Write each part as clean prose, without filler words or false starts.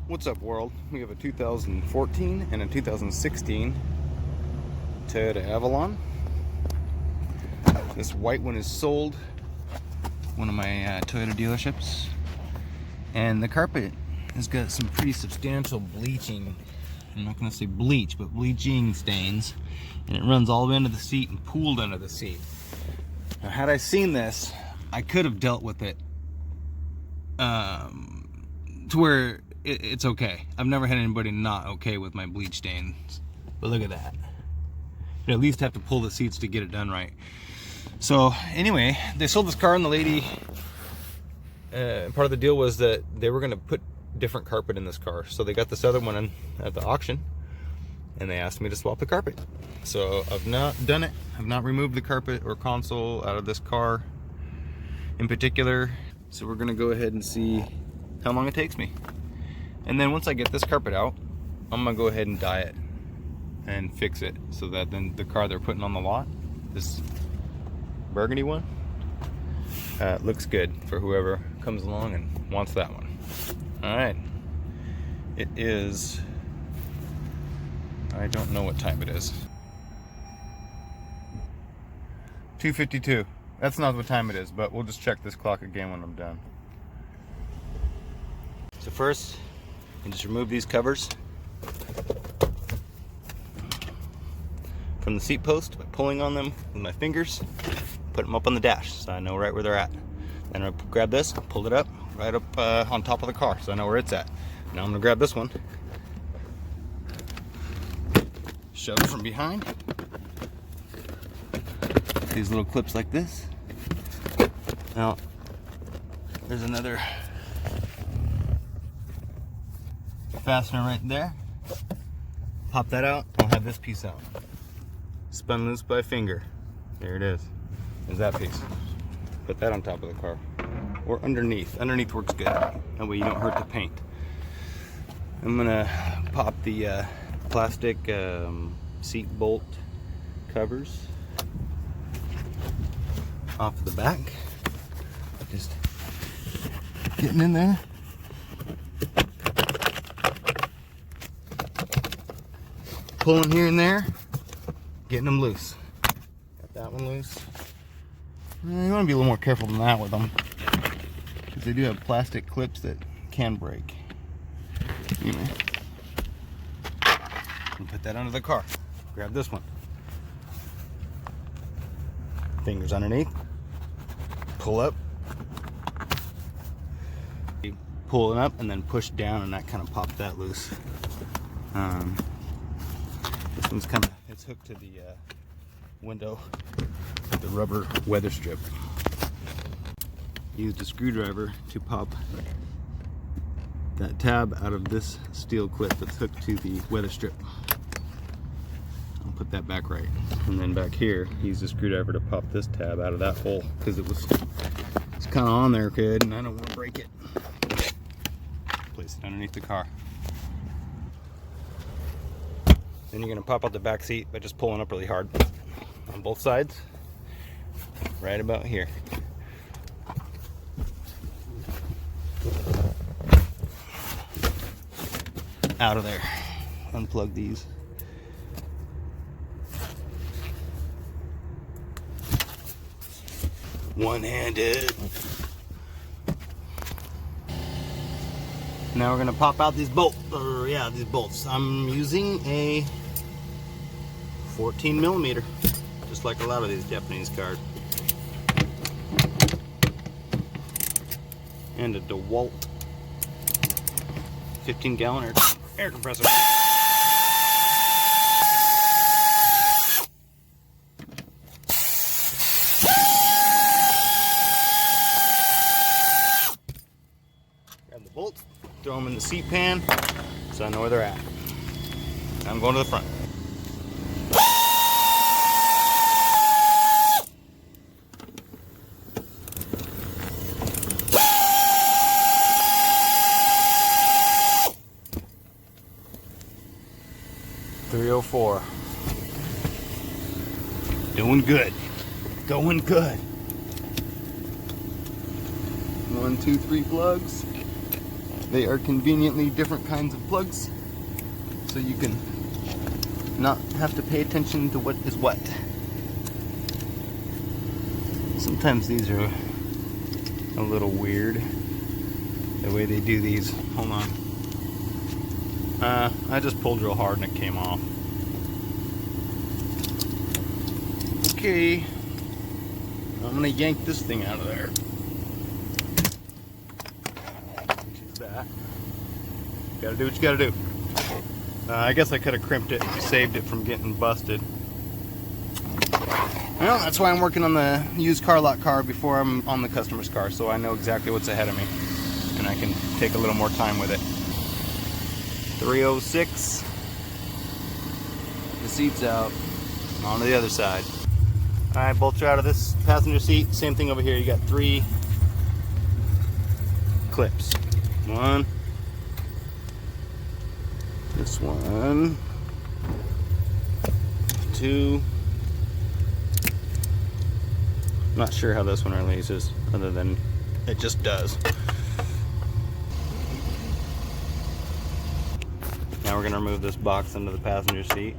What's up, world? We have a 2014 and a 2016 Toyota Avalon. This white one is sold, one of my Toyota dealerships, and the carpet has got some pretty substantial bleaching. I'm not going to say bleach, but bleaching stains, and it runs all the way under the seat and pooled under the seat. Now, had I seen this, I could have dealt with it to where it's okay. I've never had anybody not okay with my bleach stains, but look at that. You at least have to pull the seats to get it done right. So anyway, they sold this car, and the lady, part of the deal was that they were going to put different carpet in this car. So they got this other one in at the auction, and they asked me to swap the carpet. So I've not done it. I've not removed the carpet or console out of this car in particular. So we're going to go ahead and see how long it takes me. And then once I get this carpet out, I'm going to go ahead and dye it and fix it so that then the car they're putting on the lot, this burgundy one, looks good for whoever comes along and wants that one. Alright, it is, I don't know what time it is. 2:52. That's not what time it is, but we'll just check this clock again when I'm done. So first, you just remove these covers from the seat post by pulling on them with my fingers, put them up on the dash so I know right where they're at. Then I grab this, pull it up, right up on top of the car so I know where it's at. Now I'm gonna grab this one, shove it from behind, these little clips like this. Now there's another fastener right there. Pop that out, I'll have this piece out. Spun loose by finger. There it is. There's that piece. Put that on top of the car. Or underneath. Underneath works good. That way you don't hurt the paint. I'm gonna pop the plastic seat bolt covers off the back. Just getting in there. Pulling here and there, getting them loose. Got that one loose. You want to be a little more careful than that with them, because they do have plastic clips that can break. Anyway, put that under the car. Grab this one. Fingers underneath. Pull up. Pull it up and then push down, and that kind of popped that loose. This one's kind of, it's hooked to the window with the rubber weather strip. Used a screwdriver to pop that tab out of this steel clip that's hooked to the weather strip. I'll put that back right. And then back here, used a screwdriver to pop this tab out of that hole because it's kind of on there good, and I don't want to break it. Place it underneath the car. Then you're going to pop out the back seat by just pulling up really hard on both sides, right about here. Out of there. Unplug these. One-handed. Now we're gonna pop out these bolts. These bolts. I'm using a 14mm, just like a lot of these Japanese cars. And a DeWalt 15-gallon air compressor. Grab the bolts, throw them in the seat pan so I know where they're at. I'm going to the front. .304. Doing good. Going good. 1, 2, 3 plugs. They are conveniently different kinds of plugs, so you can not have to pay attention to what is what. Sometimes these are a little weird, the way they do these. Hold on. I just pulled real hard and it came off. Okay, I'm gonna yank this thing out of there. That. Gotta do what you gotta do. I guess I could have crimped it and saved it from getting busted. Well, that's why I'm working on the used car lot car before I'm on the customer's car, so I know exactly what's ahead of me and I can take a little more time with it. 306. The seat's out. On to the other side. Alright, bolts are out of this passenger seat. Same thing over here. You got 3 clips. 1. This one. 2. Not sure how this one releases, other than it just does. Now we're going to remove this box under the passenger seat.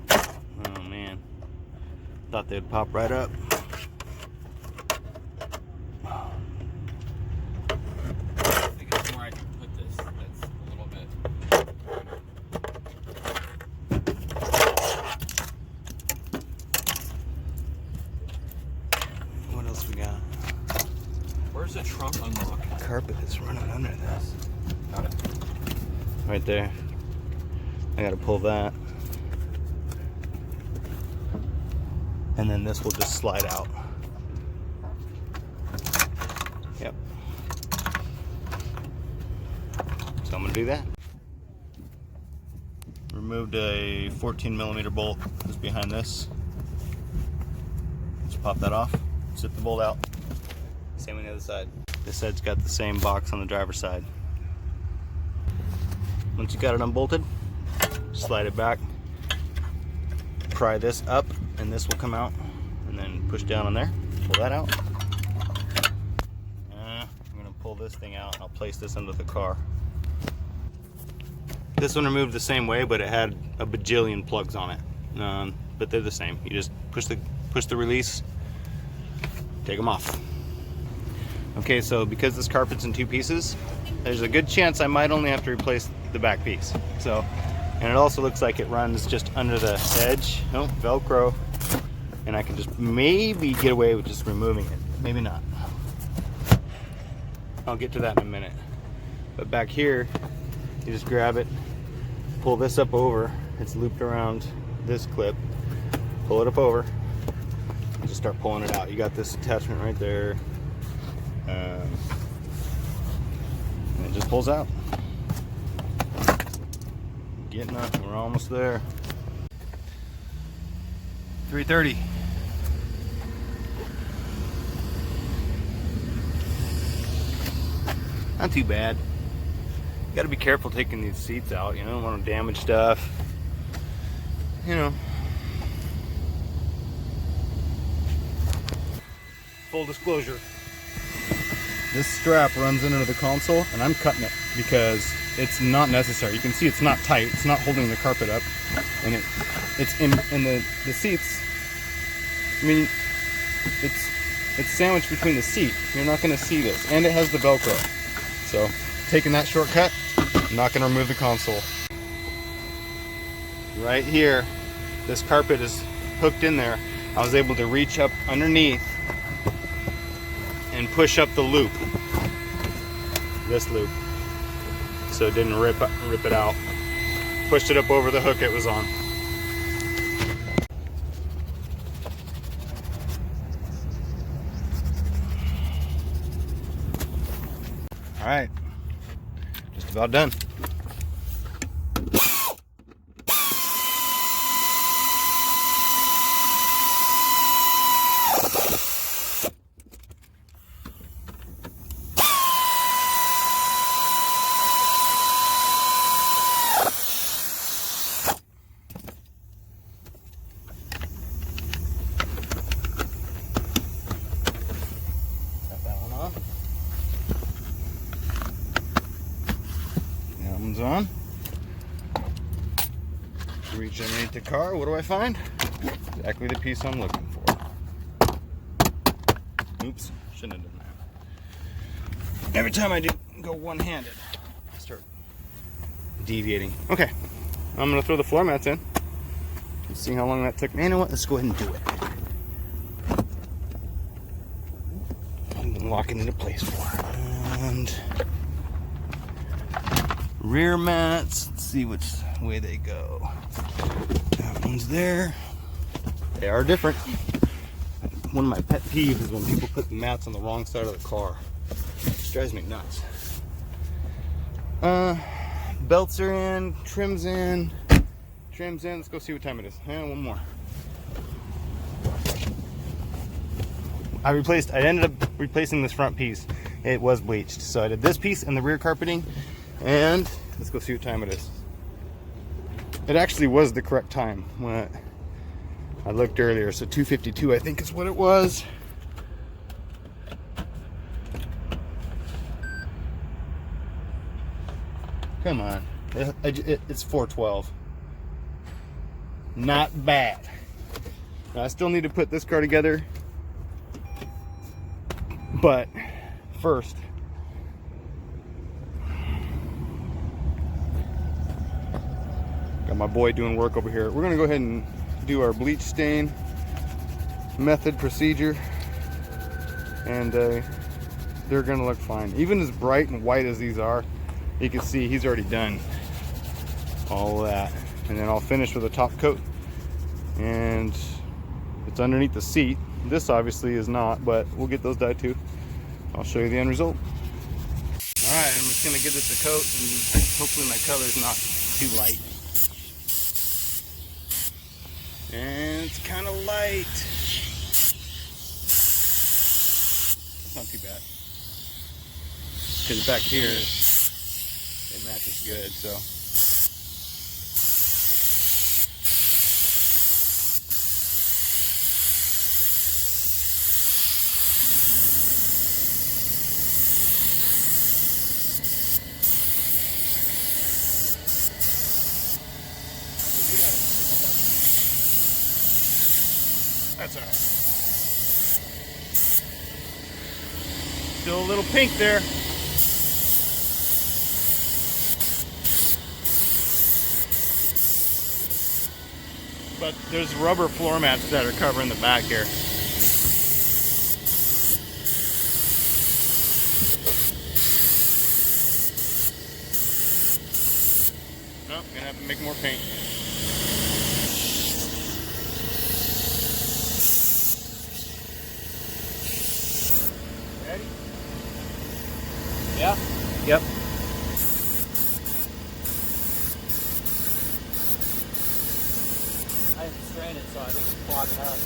Oh man, thought they'd pop right up. I think there's more I can put this that's a little bit. What else we got? Where's the trunk unlock? Carpet is running under this. Got it. Right there. I gotta pull that. And then this will just slide out. Yep. So I'm gonna do that. Removed a 14mm bolt that's behind this. Just pop that off, zip the bolt out. Same on the other side. This side's got the same box on the driver's side. Once you got it unbolted, slide it back, pry this up, and this will come out, and then push down on there, pull that out. I'm gonna pull this thing out and I'll place this under the car. This one removed the same way, but it had a bajillion plugs on it. But they're the same. You just push the release, take them off. Okay, so because this carpet's in 2 pieces, there's a good chance I might only have to replace the back piece. So, and it also looks like it runs just under the edge. Oh, Velcro. And I can just maybe get away with just removing it. Maybe not. I'll get to that in a minute. But back here, you just grab it, pull this up over. It's looped around this clip. Pull it up over, and just start pulling it out. You got this attachment right there. And it just pulls out. Getting up, we're almost there. 3:30. Not too bad. You gotta be careful taking these seats out, you know, don't want to damage stuff. You know. Full disclosure. This strap runs into the console, and I'm cutting it because it's not necessary. You can see it's not tight. It's not holding the carpet up, and it's in the seats. I mean, it's sandwiched between the seat. You're not going to see this, and it has the Velcro. So, taking that shortcut, I'm not going to remove the console. Right here, this carpet is hooked in there. I was able to reach up underneath and push up the loop, this loop, so it didn't rip it out. Pushed it up over the hook it was on. All right, just about done. comes on. Reach underneath the car. What do I find? Exactly the piece I'm looking for. Oops, shouldn't have done that. Every time I do go one-handed, I start deviating. Okay, I'm gonna throw the floor mats in. Let's see how long that took. Man, you know what? Let's go ahead and do it. I'm locking it into place for it. And rear mats. Let's see which way they go. That one's there. They are different. One of my pet peeves is when people put the mats on the wrong side of the car. It drives me nuts. Belts are in, trim's in. Trim's in. Let's go see what time it is. One more. I ended up replacing this front piece. It was bleached. So I did this piece and the rear carpeting. And let's go see what time it is. It actually was the correct time when I looked earlier. So 2:52 I think is what it was. Come on. It's 4:12. Not bad. Now, I still need to put this car together. But first, got my boy doing work over here. We're gonna go ahead and do our bleach stain method procedure, and they're gonna look fine. Even as bright and white as these are, you can see he's already done all of that. And then I'll finish with a top coat, and it's underneath the seat. This obviously is not, but we'll get those dyed too. I'll show you the end result. All right, I'm just gonna give this a coat, and hopefully my color's not too light. And it's kind of light. It's not too bad. Because back here, it matches good, so. That's all right. Still a little pink there. But there's rubber floor mats that are covering the back here. Nope, gonna have to make more paint. Ready? Yeah? Yep. I didn't strain it, so I think it's clogging up.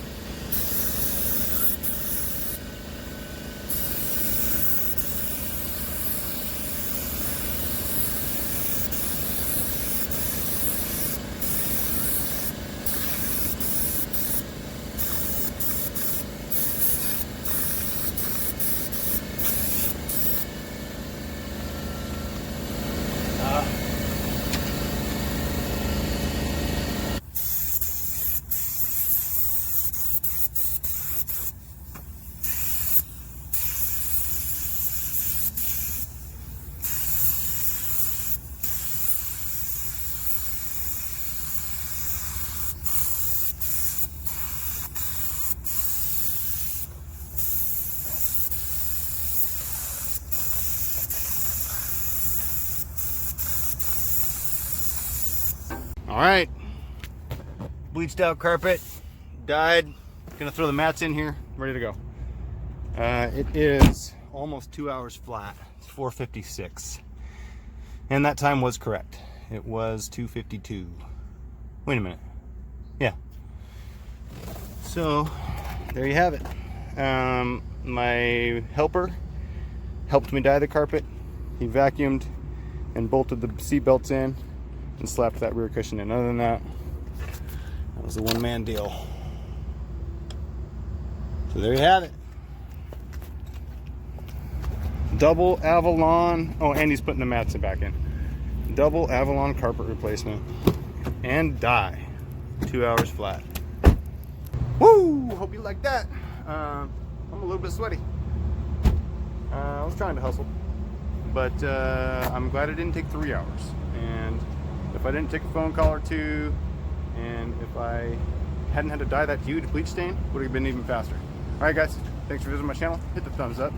All right, bleached out carpet, dyed. Gonna throw the mats in here, ready to go. It is almost 2 hours flat. It's 4:56, and that time was correct. It was 2:52. Wait a minute. Yeah. So there you have it. My helper helped me dye the carpet. He vacuumed and bolted the seat belts in and slapped that rear cushion in. Other than that, that was a one-man deal. So there you have it. Double Avalon. Oh, and he's putting the mats back in. double Avalon carpet replacement and dye. 2 hours flat. Woo! Hope you like that. I'm a little bit sweaty. I was trying to hustle, but I'm glad it didn't take 3 hours. And if I didn't take a phone call or two, and if I hadn't had to dye that huge bleach stain, would have been even faster. All right, guys, thanks for visiting my channel. Hit the thumbs up.